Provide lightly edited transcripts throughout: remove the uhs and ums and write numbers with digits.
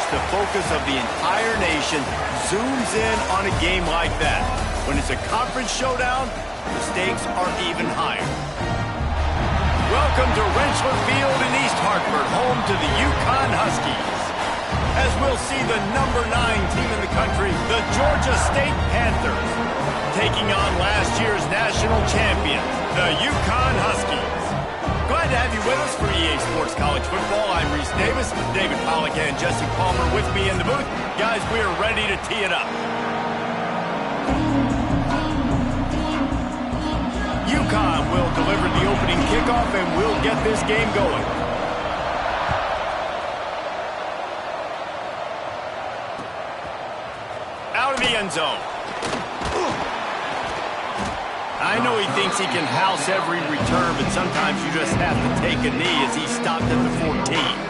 the focus of the entire nation zooms in on a game like that. When it's a conference showdown, the stakes are even higher. Welcome to Rentschler Field in East Hartford, home to the UConn Huskies. As we'll see the #9 team in the country, the Georgia State Panthers, taking on last year's national champions, the UConn Huskies. Glad to have you with us for EA Sports College Football. I'm Reese Davis, David Pollack and Jesse Palmer with me in the booth. Guys, we are ready to tee it up. UConn will deliver the opening kickoff and we'll get this game going. Out of the end zone. I know he thinks he can house every return, but sometimes you just have to take a knee as he stopped at the 14.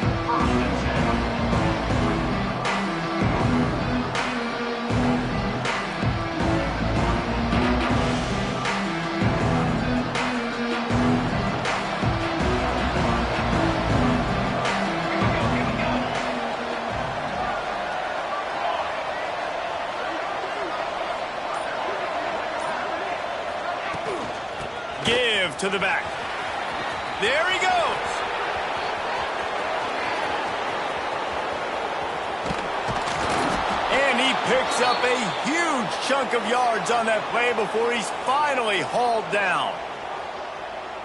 Give to the back. There he goes. And he picks up a huge chunk of yards on that play before he's finally hauled down.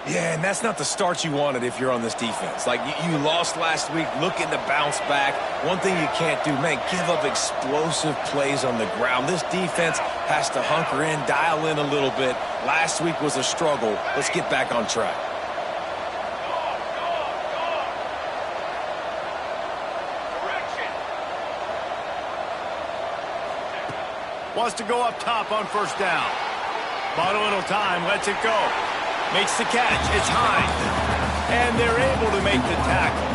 Yeah, and that's not the start you wanted if you're on this defense. Like, you lost last week, looking to bounce back. One thing you can't do, man, give up explosive plays on the ground. This defense has to hunker in, dial in a little bit. Last week was a struggle. Let's get back on track. Wants to go up top on first down. Bought a little time, lets it go. Makes the catch, it's high. And they're able to make the tackle.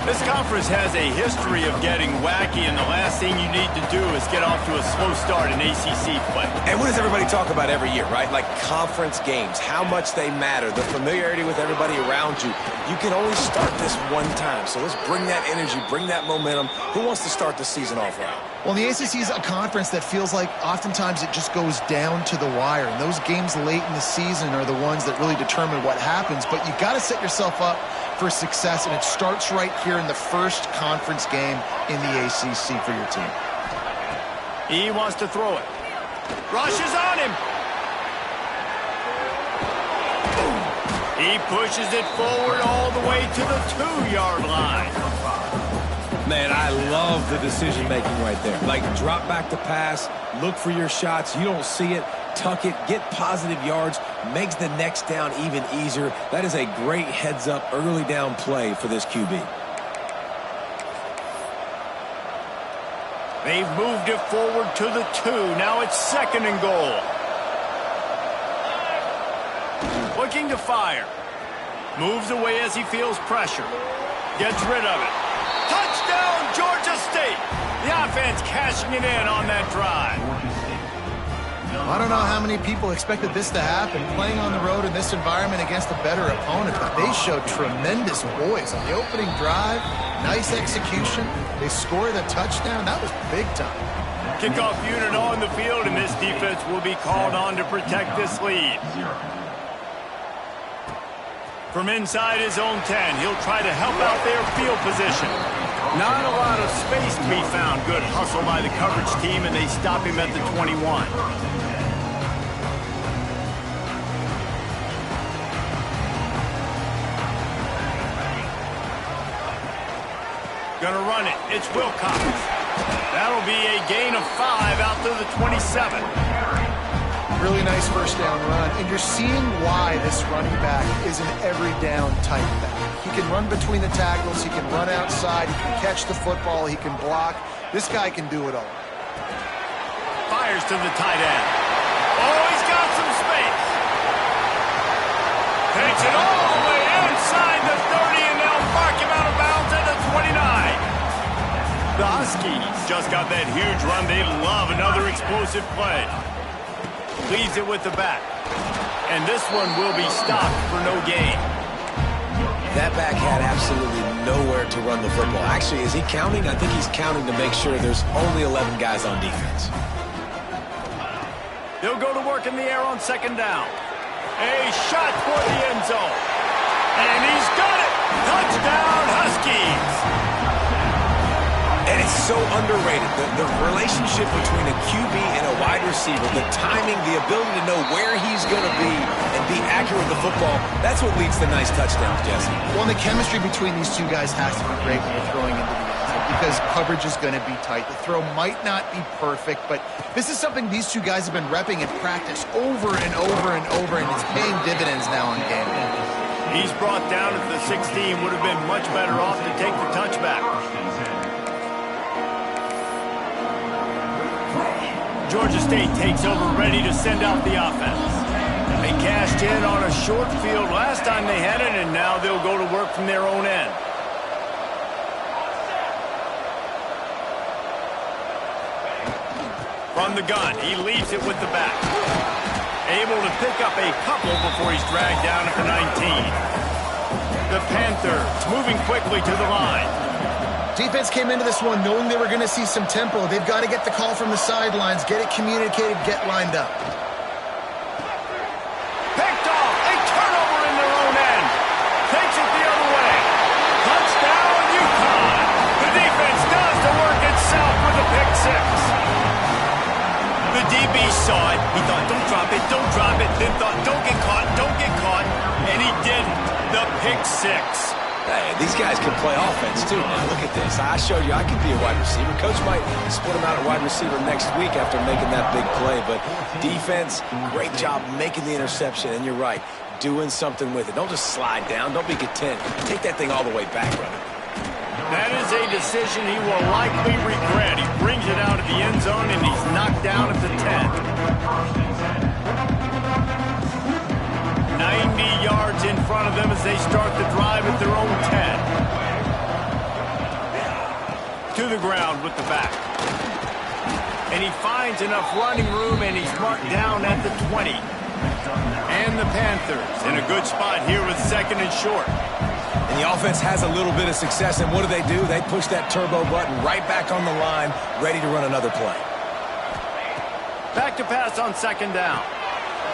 This conference has a history of getting wacky, and the last thing you need to do is get off to a slow start in ACC play. And what does everybody talk about every year, right? Like conference games, how much they matter, the familiarity with everybody around you. You can only start this one time, so let's bring that energy, bring that momentum. Who wants to start the season off right? Well, the ACC is a conference that feels like oftentimes it just goes down to the wire. And those games late in the season are the ones that really determine what happens. But you got to set yourself up for success, and it starts right here in the first conference game in the ACC for your team. He wants to throw it. Rushes on him. He pushes it forward all the way to the 2-yard line. Man, I love the decision-making right there. Like, drop back to pass, look for your shots. You don't see it, tuck it, get positive yards, makes the next down even easier. That is a great heads-up early down play for this QB. They've moved it forward to the 2. Now it's 2nd and goal. Looking to fire. Moves away as he feels pressure. Gets rid of it. Touchdown, Georgia State. The offense cashing it in on that drive. I don't know how many people expected this to happen, playing on the road in this environment against a better opponent, but they showed tremendous poise on the opening drive. Nice execution. They scored a touchdown. That was big time. Kickoff unit on the field, and this defense will be called on to protect this lead. From inside his own 10, he'll try to help out their field position. Not a lot of space to be found. Good hustle by the coverage team, and they stop him at the 21. Gonna run it. It's Wilcox. That'll be a gain of 5 out to the 27. Really nice first down run, and you're seeing why this running back is an every down type back. He can run between the tackles, he can run outside, he can catch the football, he can block. This guy can do it all. Fires to the tight end. Oh, he's got some space. Takes it all the way inside the 30, and they'll mark him out of bounds at the 29. The Huskies just got that huge run. They love another explosive play. Leads it with the back. And this one will be stopped for no gain. That back had absolutely nowhere to run the football. Actually, is he counting? I think he's counting to make sure there's only 11 guys on defense. They'll go to work in the air on second down. A shot for the end zone. And he's got it! Touchdown, Huskies! And it's so underrated. The relationship between a QB and a wide receiver, the timing, the ability to know where he's going to be and be accurate with the football, that's what leads to nice touchdowns, Jesse. Well, and the chemistry between these two guys has to be great when you're throwing into the end zone because coverage is going to be tight. The throw might not be perfect, but this is something these two guys have been repping in practice over and over and over, and it's paying dividends now on game day. He's brought down at the 16. Would have been much better off to take the touchback. Georgia State takes over, ready to send out the offense. They cashed in on a short field last time they had it, and now they'll go to work from their own end. From the gun, he leaves it with the back. Able to pick up a couple before he's dragged down at the 19. The Panthers moving quickly to the line. Defense came into this one knowing they were going to see some tempo. They've got to get the call from the sidelines, get it communicated, get lined up. Picked off. A turnover in their own end. Takes it the other way. Touchdown, UConn. The defense does the work itself with a pick six. The DB saw it. He thought, don't drop it, don't drop it. Then thought, don't get caught, don't get caught. And he didn't. The pick six. Hey, these guys can play offense, too, man. Look at this. I showed you I could be a wide receiver. Coach might split him out at wide receiver next week after making that big play. But defense, great job making the interception. And you're right, doing something with it. Don't just slide down. Don't be content. Take that thing all the way back, brother. That is a decision he will likely regret. He brings it out of the end zone, and he's knocked down at the 10. 90 yards in front of them as they start the drive at their own 10. To the ground with the back. And he finds enough running room, and he's marked down at the 20. And the Panthers in a good spot here with second and short. And the offense has a little bit of success, and what do? They push that turbo button right back on the line, ready to run another play. Back to pass on second down.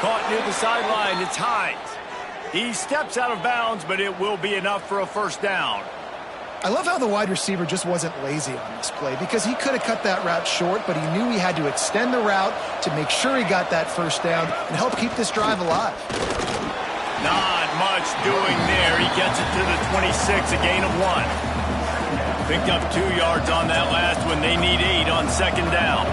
Caught near the sideline, it's Hines. He steps out of bounds, but it will be enough for a first down. I love how the wide receiver just wasn't lazy on this play because he could have cut that route short, but he knew he had to extend the route to make sure he got that first down and help keep this drive alive. Not much doing there. He gets it to the 26, a gain of 1. Picked up 2 yards on that last one. They need 8 on second down.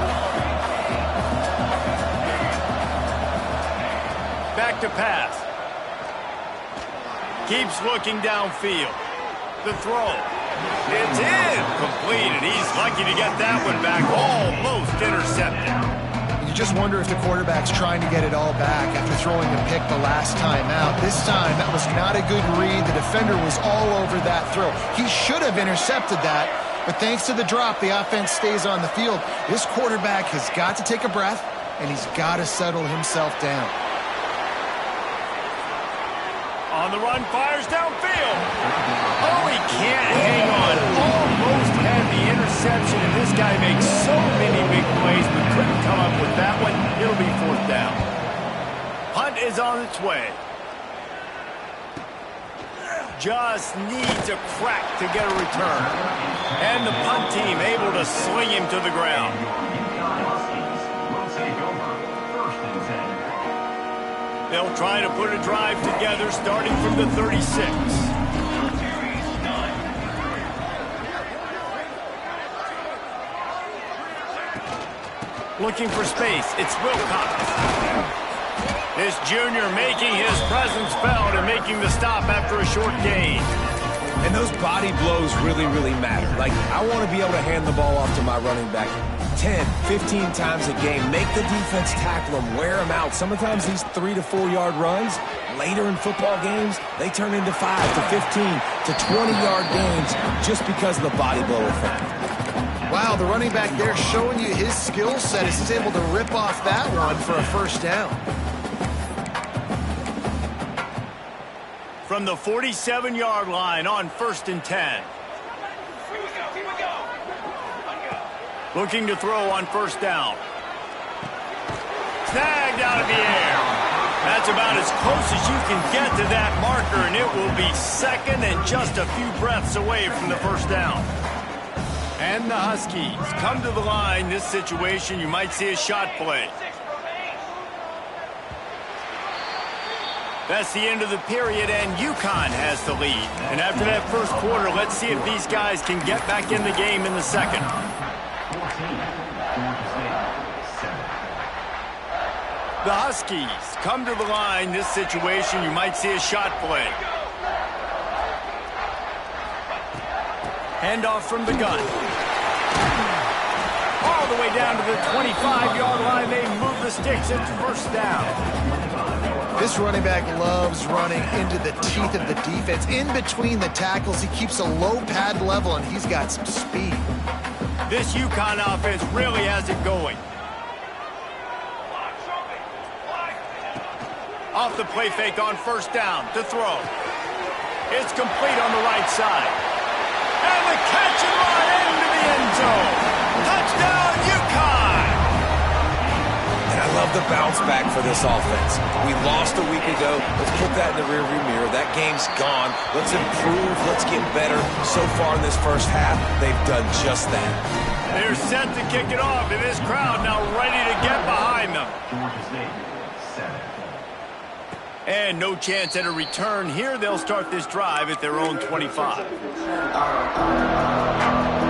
Back to pass. Keeps looking downfield. The throw. It's in. Completed. He's lucky to get that one back. Almost intercepted. You just wonder if the quarterback's trying to get it all back after throwing the pick the last time out. This time, that was not a good read. The defender was all over that throw. He should have intercepted that, but thanks to the drop, the offense stays on the field. This quarterback has got to take a breath, and he's got to settle himself down. On the run, fires downfield. Oh, he can't hang on. Almost had the interception, and this guy makes so many big plays, but couldn't come up with that one. It'll be fourth down. Punt is on its way. Just needs a crack to get a return. And the punt team able to sling him to the ground. They'll try to put a drive together starting from the 36. Looking for space. It's Wilcox. This junior making his presence felt and making the stop after a short gain. And those body blows really, really matter. Like, I want to be able to hand the ball off to my running back 10, 15 times a game. Make the defense tackle them, wear them out. Sometimes these 3 to 4 yard runs, later in football games, they turn into 5 to 15 to 20 yard gains just because of the body blow effect. Wow, the running back there showing you his skill set as he's able to rip off that one for a first down. from the 47-yard line on 1st and 10. Looking to throw on 1st down. Snagged out of the air. That's about as close as you can get to that marker, and it will be 2nd and just a few breaths away from the 1st down. And the Huskies come to the line. This situation, you might see a shot play. That's the end of the period, and UConn has the lead. And after that first quarter, let's see if these guys can get back in the game in the second. The Huskies come to the line. This situation, you might see a shot play. Handoff from the gun. All the way down to the 25-yard line. They move the sticks. It's 1st down. This running back loves running into the teeth of the defense. In between the tackles, he keeps a low pad level, and he's got some speed. This UConn offense really has it going. Off the play fake on 1st down to throw. It's complete on the right side. And the catch and run into the end zone. Touchdown, UConn! And I love the bounce back for this offense. We lost a week ago. Let's put that in the rearview mirror. That game's gone. Let's improve. Let's get better. So far in this first half, they've done just that. They're set to kick it off, and this crowd now ready to get behind them. And no chance at a return here. They'll start this drive at their own 25.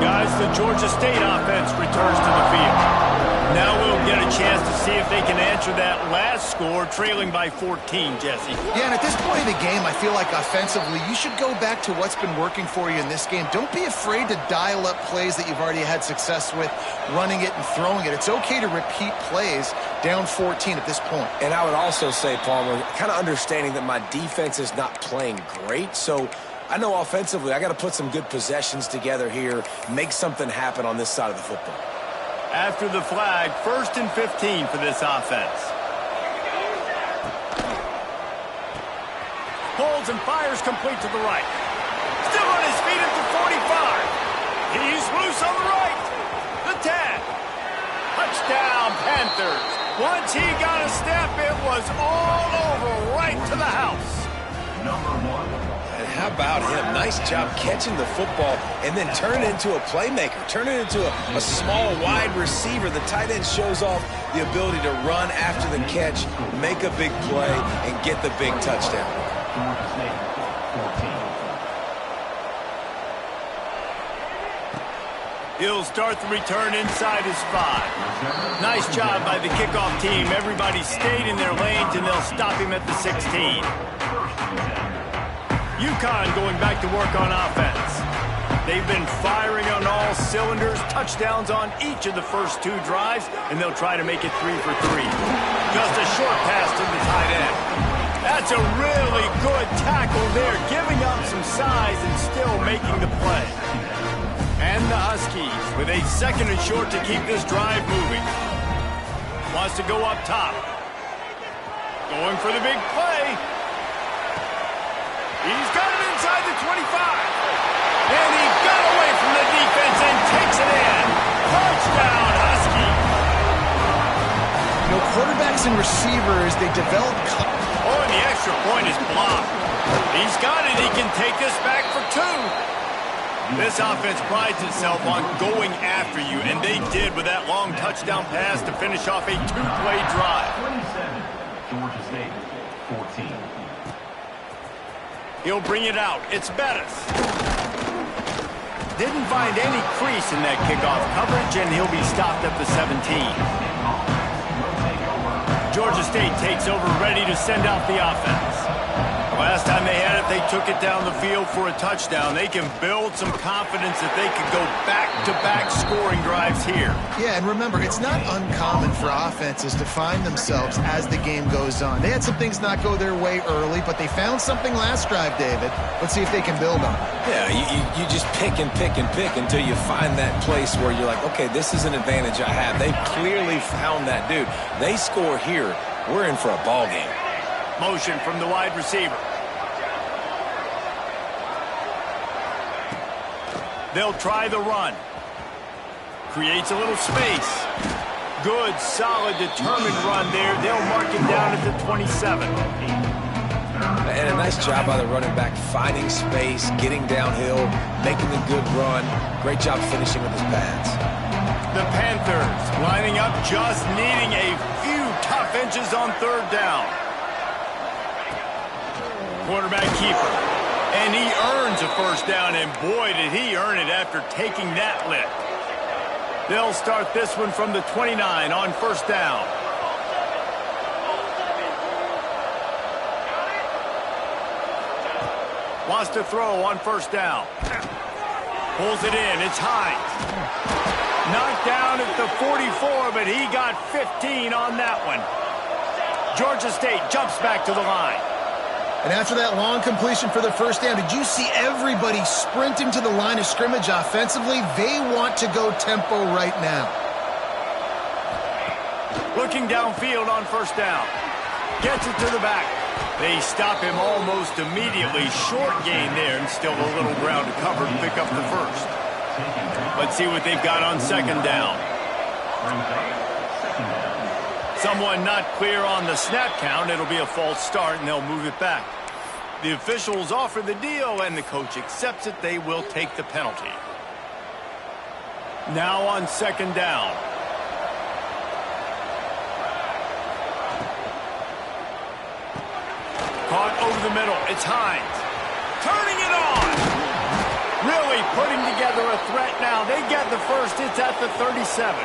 Guys, the Georgia State offense returns to the field. Now we'll get a chance to see if they can answer that last score, trailing by 14, Jesse. Yeah, and at this point in the game, I feel like offensively, you should go back to what's been working for you in this game. Don't be afraid to dial up plays that you've already had success with, running it and throwing it. It's okay to repeat plays down 14 at this point. And I would also say, Palmer, kind of understanding that my defense is not playing great, so I know offensively I got to put some good possessions together here, make something happen on this side of the football. After the flag, 1st and 15 for this offense. Holds and fires complete to the right. Still on his feet at the 45. He's loose on the right. The 10. Touchdown, Panthers. Once he got a step, it was all over right to the house. And how about him? Nice job catching the football and then turn it into a playmaker. Turn it into a small, wide receiver. The tight end shows off the ability to run after the catch, make a big play, and get the big touchdown. He'll start the return inside his 5. Nice job by the kickoff team. Everybody stayed in their lanes, and they'll stop him at the 16. UConn going back to work on offense. They've been firing on all cylinders, touchdowns on each of the first 2 drives, and they'll try to make it 3 for 3. Just a short pass to the tight end. That's a really good tackle there, giving up some size and still making the play. And the Huskies with a 2nd and short to keep this drive moving. Wants to go up top. Going for the big play. He's got it inside the 25. And he got away from the defense and takes it in. Touchdown, Huskies. You know, quarterbacks and receivers, they develop... Oh, and the extra point is blocked. He's got it. He can take this back for 2. This offense prides itself on going after you, and they did with that long touchdown pass to finish off a 2-play drive. 27, Georgia State, 14. He'll bring it out. It's Bettis. Didn't find any crease in that kickoff coverage, and he'll be stopped at the 17. Georgia State takes over, ready to send out the offense. Last time they had it, they took it down the field for a touchdown. They can build some confidence that they could go back-to-back scoring drives here. Yeah, and remember, it's not uncommon for offenses to find themselves as the game goes on. They had some things not go their way early, but they found something last drive, David. Let's see if they can build on it. Yeah, you just pick and pick and pick until you find that place where you're like, okay, this is an advantage I have. They clearly found that dude. They score here, we're in for a ball game. Motion from the wide receiver. They'll try the run. Creates a little space. Good, solid, determined run there. They'll mark it down at the 27. And a nice job by the running back, finding space, getting downhill, making a good run. Great job finishing with his pads. The Panthers lining up, just needing a few tough inches on third down. Quarterback keeper. And he earns a first down, and boy, did he earn it after taking that lift. They'll start this one from the 29 on first down. Wants to throw on first down. Pulls it in. It's Hines. Knocked down at the 44, but he got 15 on that one. Georgia State jumps back to the line. And after that long completion for the first down, did you see everybody sprinting to the line of scrimmage offensively? They want to go tempo right now. Looking downfield on first down. Gets it to the back. They stop him almost immediately. Short gain there, and still a little ground to cover to pick up the first. Let's see what they've got on second down. Someone not clear on the snap count. It'll be a false start, and they'll move it back. The officials offer the deal, and the coach accepts it. They will take the penalty. Now on second down. Caught over the middle. It's Hines. Turning it on. Really putting together a threat now. They get the first. It's at the 37.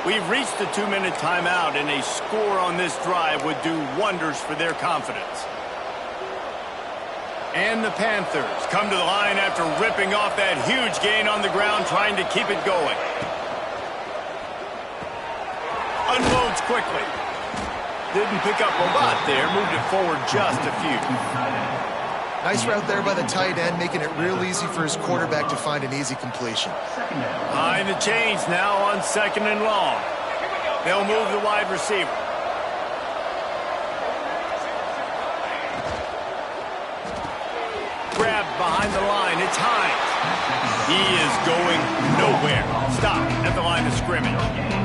We've reached the 2-minute timeout, and a score on this drive would do wonders for their confidence. And the Panthers come to the line after ripping off that huge gain on the ground, trying to keep it going. Unloads quickly. Didn't pick up a lot there, moved it forward just a few. Nice route there by the tight end, making it real easy for his quarterback to find an easy completion. Behind the chains now on second and long. They'll move the wide receiver. Grabbed behind the line. It's Hines. He is going nowhere. Stop at the line of scrimmage.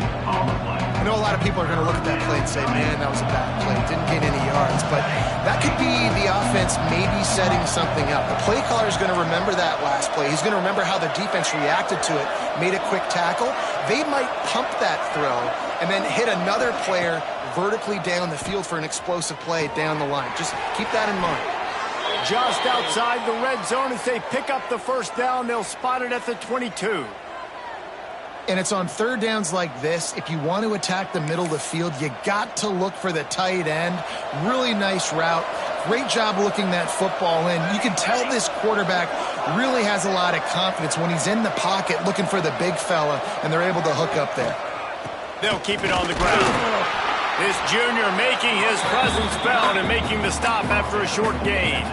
I know a lot of people are going to look at that play and say, man, that was a bad play. Didn't gain any yards. But that could be the offense maybe setting something up. The play caller is going to remember that last play. He's going to remember how the defense reacted to it, made a quick tackle. They might pump that throw and then hit another player vertically down the field for an explosive play down the line. Just keep that in mind. Just outside the red zone as they pick up the first down. They'll spot it at the 22. And it's on third downs like this. If you want to attack the middle of the field, you got to look for the tight end. Really nice route. Great job looking that football in. You can tell this quarterback really has a lot of confidence when he's in the pocket looking for the big fella, and they're able to hook up there. They'll keep it on the ground. This junior making his presence felt and making the stop after a short gain.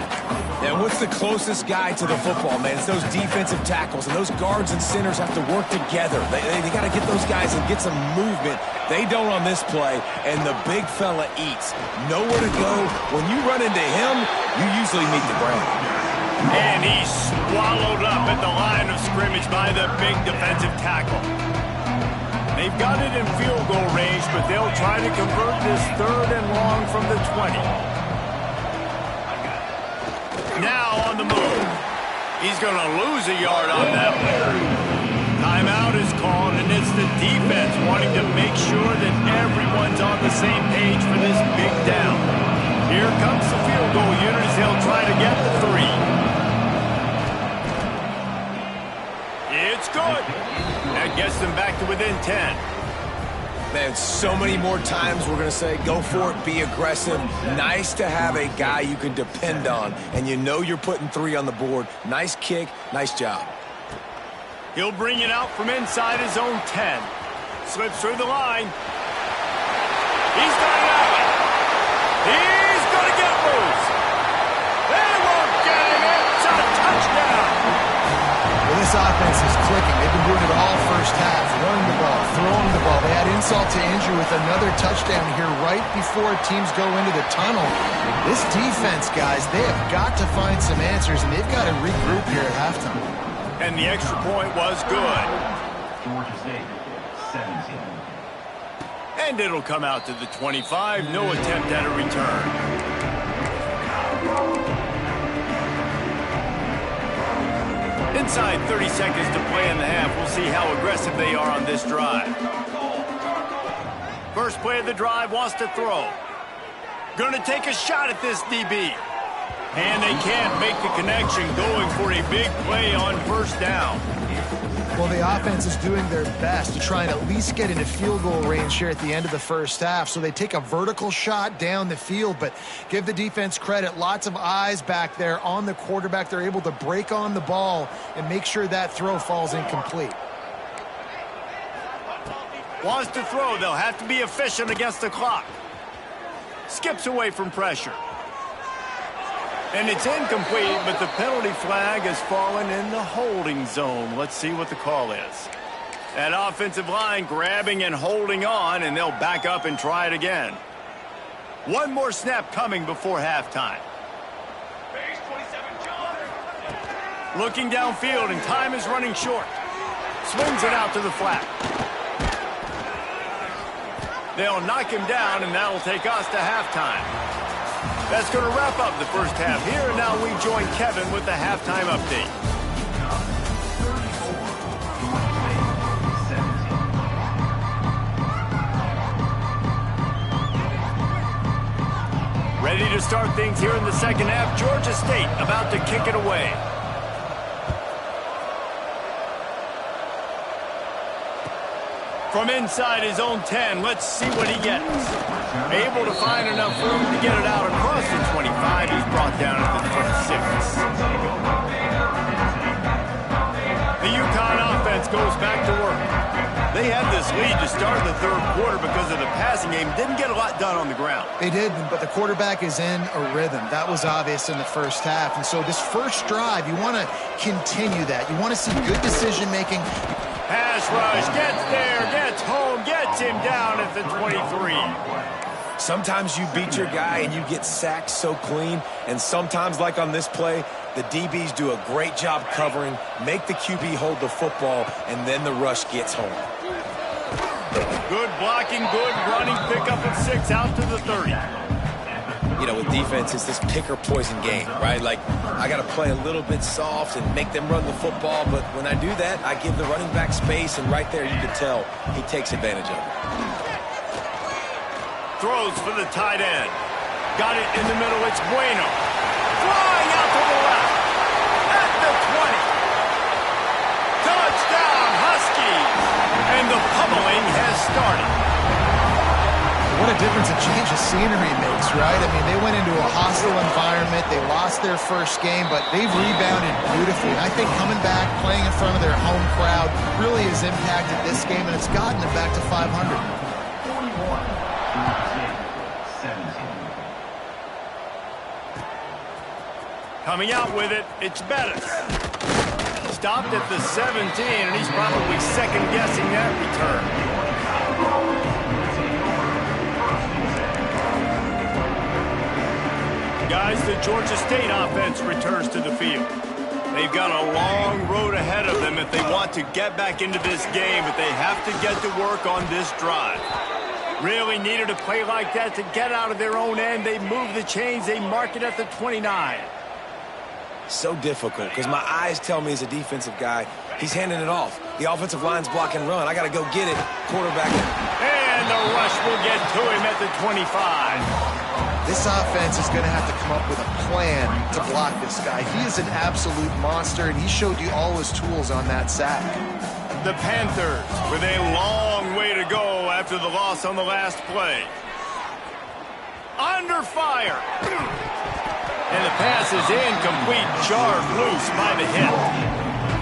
And what's the closest guy to the football, man? It's those defensive tackles, and those guards and centers have to work together. They got to get those guys and get some movement. They don't on this play, and the big fella eats. Nowhere to go. When you run into him, you usually meet the ground. And he's swallowed up at the line of scrimmage by the big defensive tackle. They've got it in field goal range, but they'll try to convert this third and long from the 20. Now on the move. He's going to lose a yard on that one. Timeout is called, and it's the defense wanting to make sure that everyone's on the same page for this big down. Here comes the field goal unit as they'll try to get the 3. It's good. That gets them back to within 10. Man, so many more times we're going to say, go for it, be aggressive. Nice to have a guy you can depend on, and you know you're putting 3 on the board. Nice kick, nice job. He'll bring it out from inside his own 10. Slips through the line. He's got it out. He's going to get loose. They won't get him. It's a touchdown. Well, this offense is clicking. They've been doing it all first half. Running the ball, throwing the ball. They had insult to injury with another touchdown here right before teams go into the tunnel. This defense, guys, they have got to find some answers, and they've got to regroup here at halftime. And the extra point was good. Georgia State, 17. And it'll come out to the 25. No attempt at a return. Inside 30 seconds to play in the half. We'll see how aggressive they are on this drive. First play of the drive, wants to throw. Going to take a shot at this DB. And they can't make the connection, going for a big play on first down. Well, the offense is doing their best to try and at least get into field goal range here at the end of the first half. So they take a vertical shot down the field, but give the defense credit. Lots of eyes back there on the quarterback. They're able to break on the ball and make sure that throw falls incomplete. Wants to throw. They'll have to be efficient against the clock. Skips away from pressure. And it's incomplete, but the penalty flag has fallen in the holding zone. Let's see what the call is. That offensive line grabbing and holding on, and they'll back up and try it again. One more snap coming before halftime. Looking downfield, and time is running short. Swings it out to the flat. They'll knock him down, and that'll take us to halftime. That's going to wrap up the first half here, and now we join Kevin with the halftime update. Ready to start things here in the second half. Georgia State about to kick it away. From inside his own 10, let's see what he gets. Able to find enough room to get it out across the 25. He's brought down at the 26. The UConn offense goes back to work. They had this lead to start the third quarter because of the passing game. Didn't get a lot done on the ground. They did, but the quarterback is in a rhythm. That was obvious in the first half. And so this first drive, you want to continue that. You want to see good decision-making. Pass rush, gets there, gets home, gets him down at the 23. Sometimes you beat your guy and you get sacked so clean, and sometimes, like on this play, the DBs do a great job covering, make the QB hold the football, and then the rush gets home. Good blocking, good running, pick up at 6 out to the 30. You know, with defense, it's this pick or poison game, right? Like, I got to play a little bit soft and make them run the football, but when I do that, I give the running back space, and right there you can tell he takes advantage of it. Throws for the tight end. Got it in the middle, it's Bueno. Flying out to the left. At the 20. Touchdown, Huskies! And the pummeling has started. What a difference a change of scenery makes, right? I mean, they went into a hostile environment. They lost their first game, but they've rebounded beautifully. I think coming back, playing in front of their home crowd really has impacted this game, and it's gotten them back to 500. 41, 17. Coming out with it, it's Bettis. Stopped at the 17, and he's probably second-guessing that return. Guys, the Georgia State offense returns to the field. They've got a long road ahead of them if they want to get back into this game, but they have to get to work on this drive. Really needed a play like that to get out of their own end. They move the chains. They mark it at the 29. So difficult because my eyes tell me as a defensive guy, he's handing it off. The offensive line's block and run. I got to go get it. Quarterback. And the rush will get to him at the 25. This offense is going to have to come up with a plan to block this guy. He is an absolute monster, and he showed you all his tools on that sack. The Panthers with a long way to go after the loss on the last play. Under fire. And the pass is incomplete, jarred loose by the hit.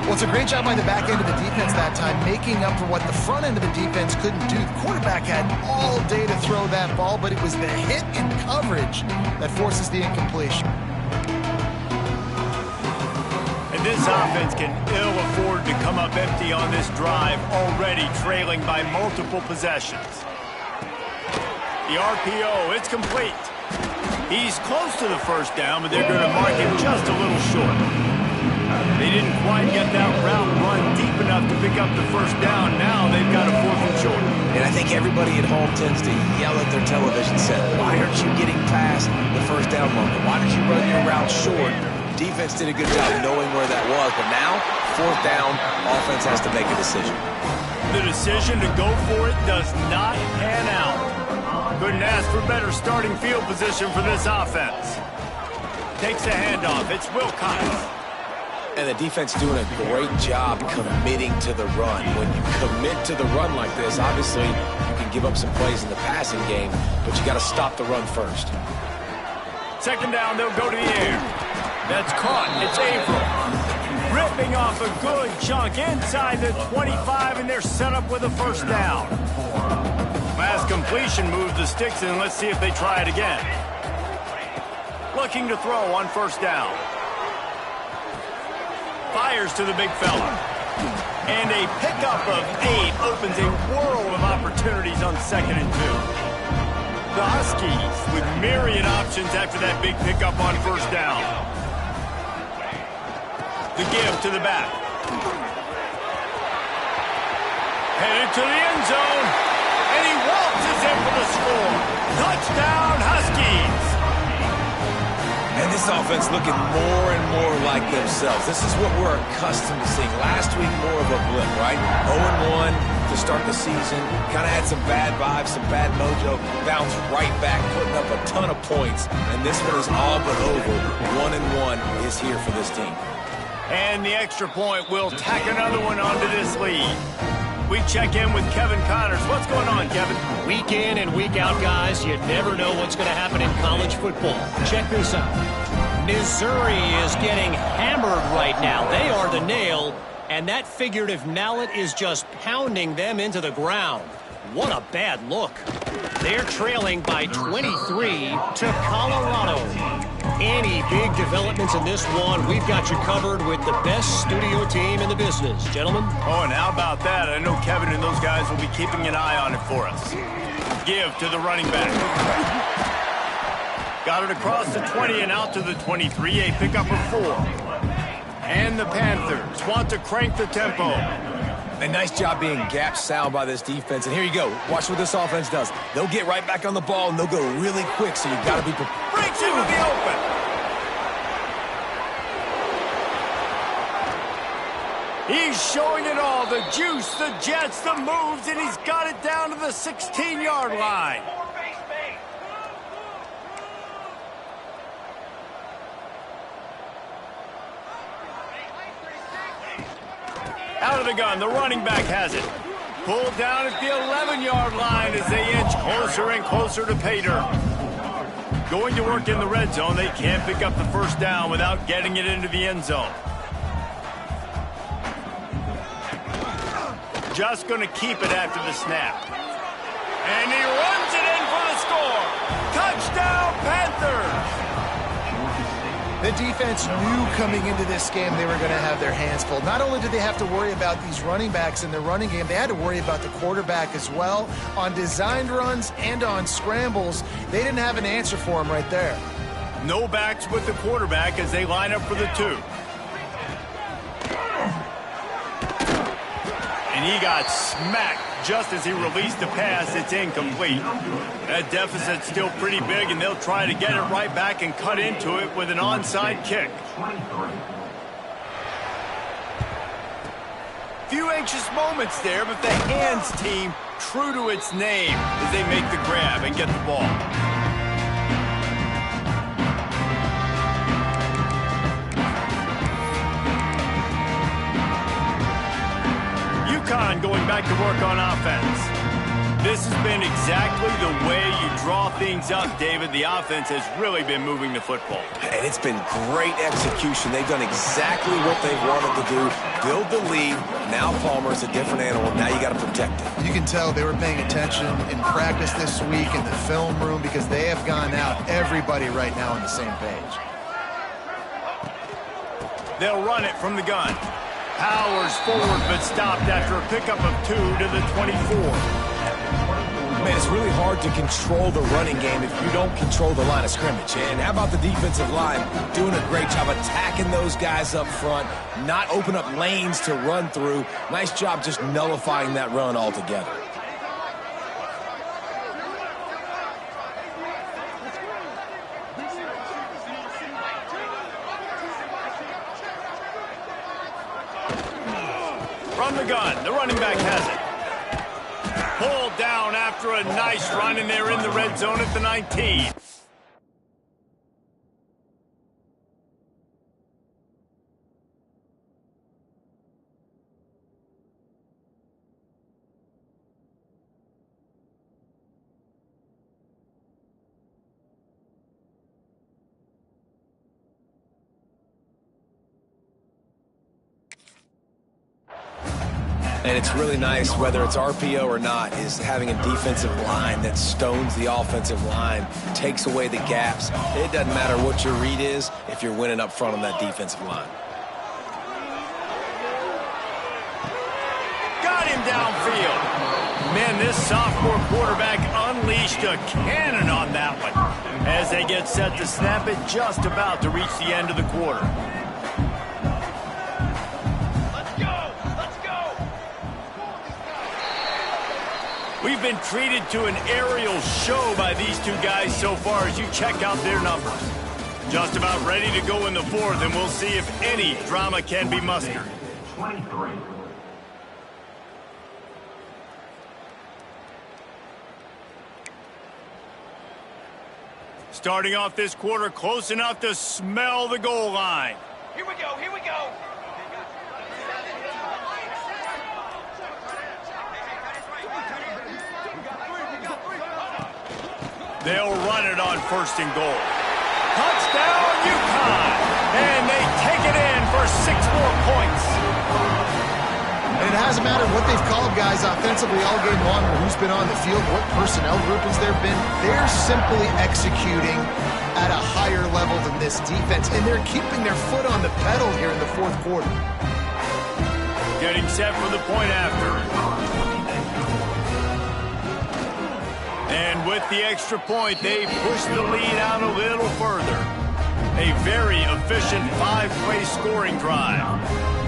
Well, it's a great job by the back end of the defense that time, making up for what the front end of the defense couldn't do. The quarterback had all day to throw that ball, but it was the hit in coverage that forces the incompletion. And this offense can ill afford to come up empty on this drive, already trailing by multiple possessions. The RPO, it's complete. He's close to the first down, but they're going to mark him just a little short. They didn't quite get that route run deep enough to pick up the first down. Now they've got a 4th and short. And I think everybody at home tends to yell at their television set, why aren't you getting past the first down marker? Why don't you run your route short? Defense did a good job knowing where that was, but now, 4th down, offense has to make a decision. The decision to go for it does not pan out. Couldn't ask for better starting field position for this offense. Takes the handoff. It's Wilcox. And the defense doing a great job committing to the run. When you commit to the run like this, obviously you can give up some plays in the passing game, but you got to stop the run first. 2nd down, they'll go to the air. That's caught. It's Averill. Ripping off a good chunk inside the 25, and they're set up with a 1st down. Last completion moves the sticks in. Let's see if they try it again. Looking to throw on 1st down. Fires to the big fella. And a pickup of 8 opens a world of opportunities on 2nd and 2. The Huskies with myriad options after that big pickup on 1st down. The give to the back. Headed to the end zone. And he waltzes in for the score. Touchdown, Huskies. And this offense looking more and more like themselves. This is what we're accustomed to seeing. Last week, more of a blip, right? 0-1 to start the season. Kind of had some bad vibes, some bad mojo. Bounced right back, putting up a ton of points. And this one is all but over. 1-1 is here for this team. And the extra point will tack another one onto this lead. We check in with Kevin Connors. What's going on, Kevin? Week in and week out, guys, you never know what's going to happen in college football. Check this out. Missouri is getting hammered right now. They are the nail, and that figurative mallet is just pounding them into the ground. What a bad look. They're trailing by 23 to Colorado. Any big developments in this one, we've got you covered with the best studio team in the business. Gentlemen? Oh, and how about that? I know Kevin and those guys will be keeping an eye on it for us. Give to the running back. Got it across the 20 and out to the 23, a pickup of 4. And the Panthers want to crank the tempo. A nice job being gap sound by this defense. And here you go. Watch what this offense does. They'll get right back on the ball, and they'll go really quick, so you've got to be prepared. Breaks into the open. He's showing it all. The juice, the jets, the moves, and he's got it down to the 16-yard line. Out of the gun, the running back has it. Pulled down at the 11-yard line as they inch closer and closer to pay dirt. Going to work in the red zone, they can't pick up the 1st down without getting it into the end zone. Just going to keep it after the snap. And he runs it in for the score. Touchdown, Panthers! The defense knew coming into this game they were going to have their hands full. Not only did they have to worry about these running backs in their running game, they had to worry about the quarterback as well. On designed runs and on scrambles, they didn't have an answer for him right there. No backs with the quarterback as they line up for the 2. And he got smacked just as he released the pass. It's incomplete. That deficit's still pretty big, and they'll try to get it right back and cut into it with an onside kick. Few anxious moments there, but the hands team true to its name as they make the grab and get the ball. UConn going back to work on offense. This has been exactly the way you draw things up, David. The offense has really been moving the football. And it's been great execution. They've done exactly what they wanted to do. Build the lead. Now Palmer's a different animal. Now you got to protect it. You can tell they were paying attention in practice this week in the film room because they have gone out, everybody right now on the same page. They'll run it from the gun. Powers forward, but stopped after a pickup of 2 to the 24. Man, it's really hard to control the running game if you don't control the line of scrimmage. And how about the defensive line doing a great job attacking those guys up front, not open up lanes to run through. Nice job just nullifying that run altogether. From the gun, the running back has it. Pulled down after a nice run, and they're in the red zone at the 19. And it's really nice, whether it's RPO or not, is having a defensive line that stones the offensive line, takes away the gaps. It doesn't matter what your read is if you're winning up front on that defensive line. Got him downfield. Man, this sophomore quarterback unleashed a cannon on that one as they get set to snap it just about to reach the end of the quarter. We've been treated to an aerial show by these two guys so far as you check out their numbers. Just about ready to go in the fourth, and we'll see if any drama can be mustered. 23. Starting off this quarter close enough to smell the goal line. Here we go, here we go. They'll run it on 1st and goal. Touchdown, UConn! And they take it in for 6 more points. And it hasn't mattered what they've called guys offensively all game long or who's been on the field, what personnel groupings there been. They're simply executing at a higher level than this defense, and they're keeping their foot on the pedal here in the 4th quarter. Getting set for the point after. And with the extra point, they push the lead out a little further. A very efficient 5-play scoring drive.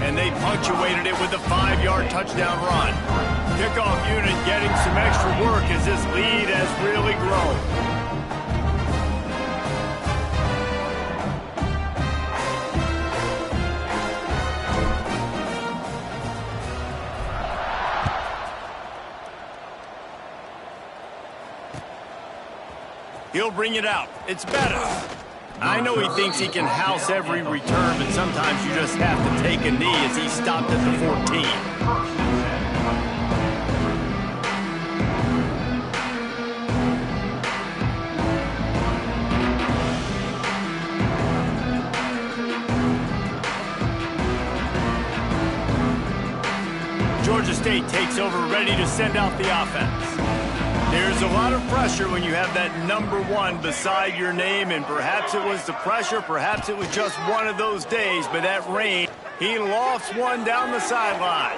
And they punctuated it with a 5-yard touchdown run. Kickoff unit getting some extra work as this lead has really grown. He'll bring it out. It's better. I know he thinks he can house every return, but sometimes you just have to take a knee as he stopped at the 14. Georgia State takes over, ready to send out the offense. There's a lot of pressure when you have that number 1 beside your name, and perhaps it was the pressure, perhaps it was just one of those days, but that rain, he lofts one down the sideline.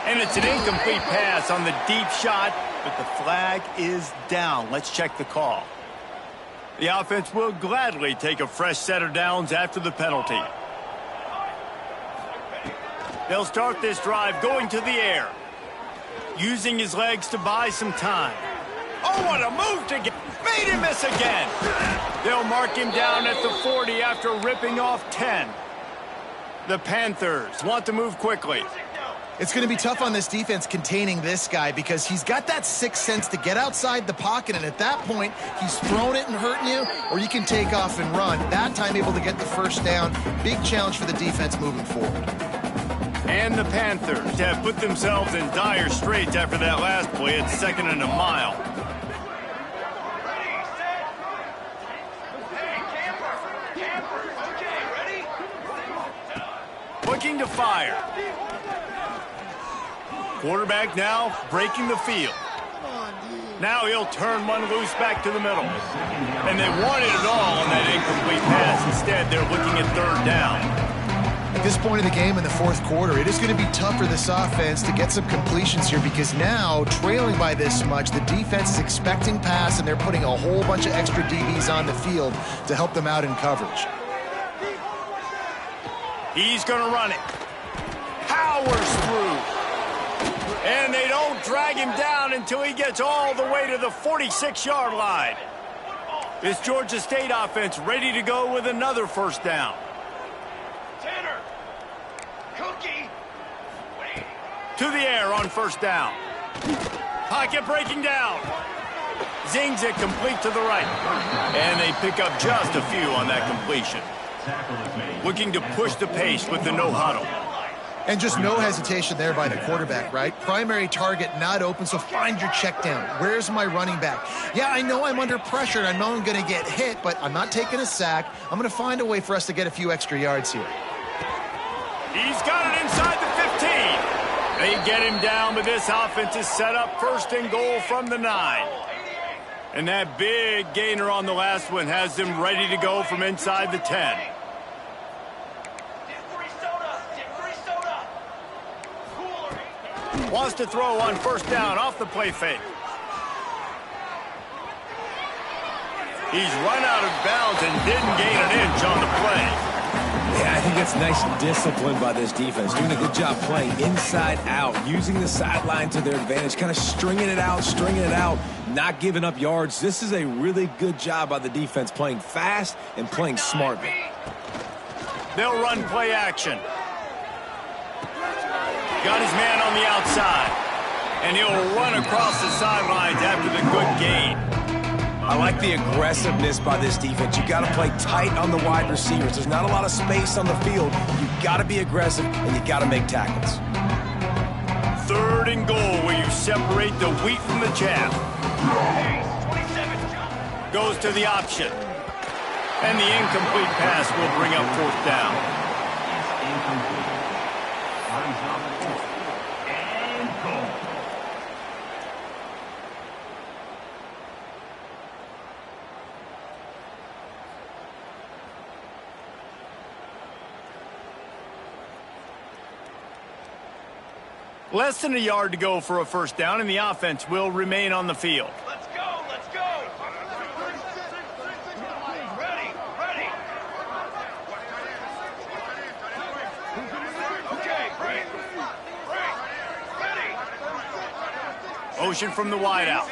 And it's an incomplete pass on the deep shot, but the flag is down. Let's check the call. The offense will gladly take a fresh set of downs after the penalty. They'll start this drive going to the air, using his legs to buy some time. Oh, what a move to get. Made him miss again. They'll mark him down at the 40 after ripping off 10. The Panthers want to move quickly. It's going to be tough on this defense containing this guy because he's got that 6th sense to get outside the pocket, and at that point, he's throwing it and hurting you, or you can take off and run. That time able to get the first down. Big challenge for the defense moving forward. And the Panthers have put themselves in dire straits after that last play at 2nd and a mile. Looking to fire. Quarterback now breaking the field. Now he'll turn one loose back to the middle. And they wanted it all on that incomplete pass. Instead, they're looking at 3rd down. At this point of the game in the fourth quarter, it is going to be tough for this offense to get some completions here because now, trailing by this much, the defense is expecting pass and they're putting a whole bunch of extra DBs on the field to help them out in coverage. He's going to run it. Powers through. And they don't drag him down until he gets all the way to the 46-yard line. This Georgia State offense ready to go with another first down. Tanner. Cookie. To the air on first down. Pocket breaking down. Zings it complete to the right. And they pick up just a few on that completion. Looking to push the pace with the no huddle. And just no hesitation there by the quarterback, right? Primary target not open, so find your check down. Where's my running back? Yeah, I know I'm under pressure, and I know I'm going to get hit, but I'm not taking a sack. I'm going to find a way for us to get a few extra yards here. He's got it inside the 15. They get him down, but this offense is set up first and goal from the 9. And that big gainer on the last one has them ready to go from inside the 10. Wants to throw on first down off the play fake. He's run out of bounds and didn't gain an inch on the play. Yeah, I think that's nice discipline by this defense. Doing a good job playing inside out, using the sideline to their advantage, kind of stringing it out, not giving up yards. This is a really good job by the defense, playing fast and playing smartly. They'll run play action. Got his man on the outside. And he'll run across the sidelines after the good gain. I like the aggressiveness by this defense. You got to play tight on the wide receivers. There's not a lot of space on the field. You got to be aggressive, and you got to make tackles. Third and goal where you separate the wheat from the chaff. Goes to the option. And the incomplete pass will bring up fourth down. Incomplete. And goal. Less than a yard to go for a first down, and the offense will remain on the field. Let's go, let's go. Ready. Okay, break. Ready. Motion from the wideout.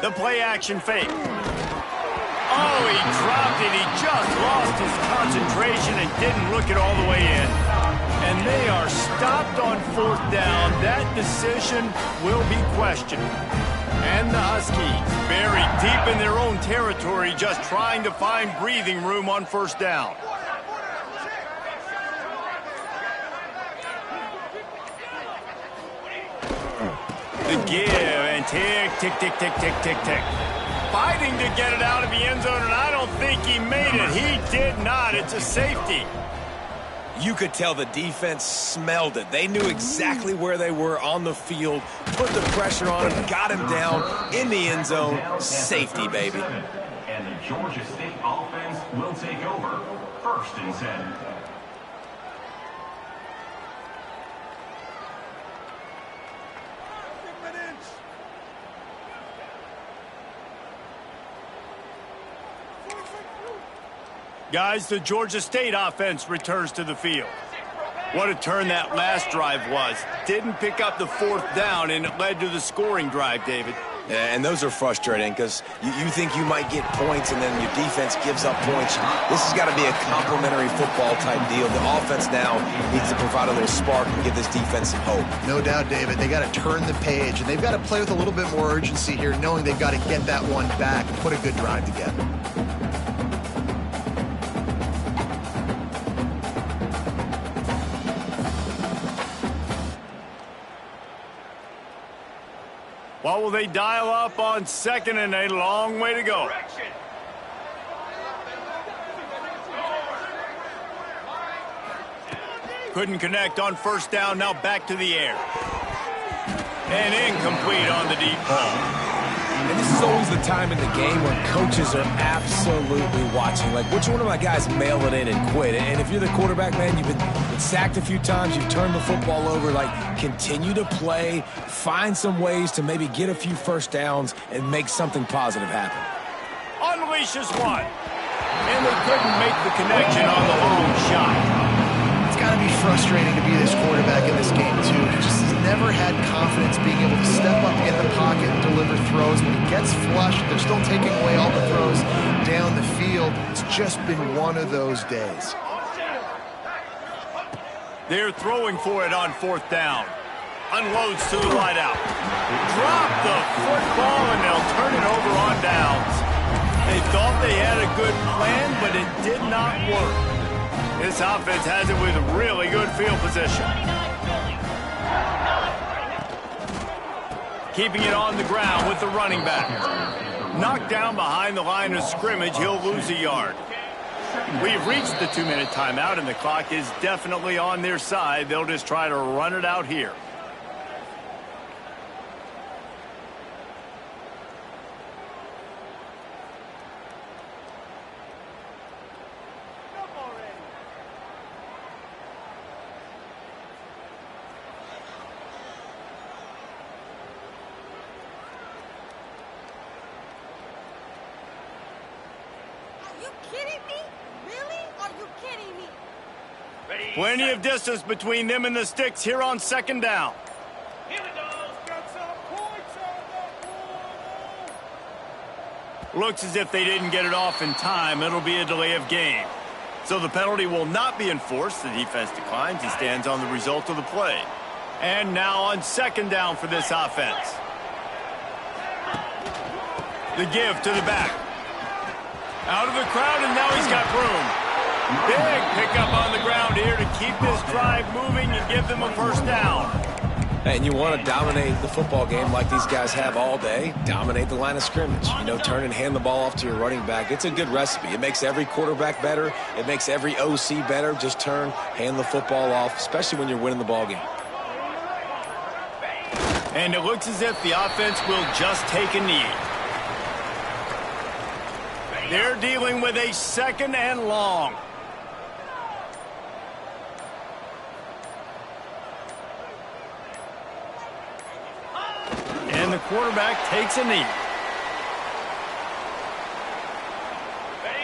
The play action fake. Oh, he dropped it. He just lost his concentration and didn't look it all the way in. And they are stopped on fourth down. That decision will be questioned. And the Huskies buried deep in their own territory, just trying to find breathing room on first down. The give and tick. Fighting to get it out of the end zone, and I don't think he made it. He did not. It's a safety. You could tell the defense smelled it. They knew exactly where they were on the field, put the pressure on him, got him down in the end zone. Safety, baby. And the Georgia State offense will take over. First and 10. Guys, the Georgia State offense returns to the field. What a turn that last drive was. Didn't pick up the fourth down, and it led to the scoring drive, David. Yeah, and those are frustrating because you think you might get points and then your defense gives up points. This has got to be a complementary football type deal. The offense now needs to provide a little spark and give this defense some hope. No doubt, David. They got to turn the page, and they've got to play with a little bit more urgency here, knowing they've got to get that one back and put a good drive together. What will they dial up on second and a long way to go? Couldn't connect on first down, now back to the air. And incomplete on the deep ball. And this is always the time in the game when coaches are absolutely watching. Like, which one of my guys mail it in and quit? And if you're the quarterback, man, you've been sacked a few times, you've turned the football over, like, continue to play, find some ways to maybe get a few first downs and make something positive happen. Unleashes one. And they couldn't make the connection on the long shot. It's got to be frustrating to be this quarterback in this game, too. He just has never had confidence being able to step up in the pocket and deliver throws. When he gets flushed, they're still taking away all the throws down the field. It's just been one of those days. They're throwing for it on fourth down. Unloads to the wideout. Drop the football, and they'll turn it over on downs. They thought they had a good plan, but it did not work. This offense has it with really good field position. Keeping it on the ground with the running back. Knocked down behind the line of scrimmage, he'll lose a yard. We've reached the 2-minute timeout, and the clock is definitely on their side. They'll just try to run it out here. Plenty of distance between them and the sticks here on second down. Looks as if they didn't get it off in time. It'll be a delay of game. So the penalty will not be enforced. The defense declines and stands on the result of the play. And now on second down for this offense. The give to the back. Out of the crowd, and now he's got room. Big pickup on the ground here to keep this drive moving and give them a first down. And you want to dominate the football game like these guys have all day. Dominate the line of scrimmage. You know, turn and hand the ball off to your running back. It's a good recipe. It makes every quarterback better. It makes every OC better. Just turn, hand the football off, especially when you're winning the ball game. And it looks as if the offense will just take a knee. They're dealing with a second and long. And the quarterback takes a knee.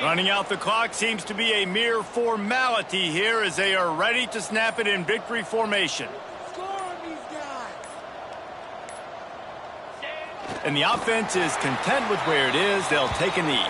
Running out the clock seems to be a mere formality here as they are ready to snap it in victory formation. And the offense is content with where it is. They'll take a knee.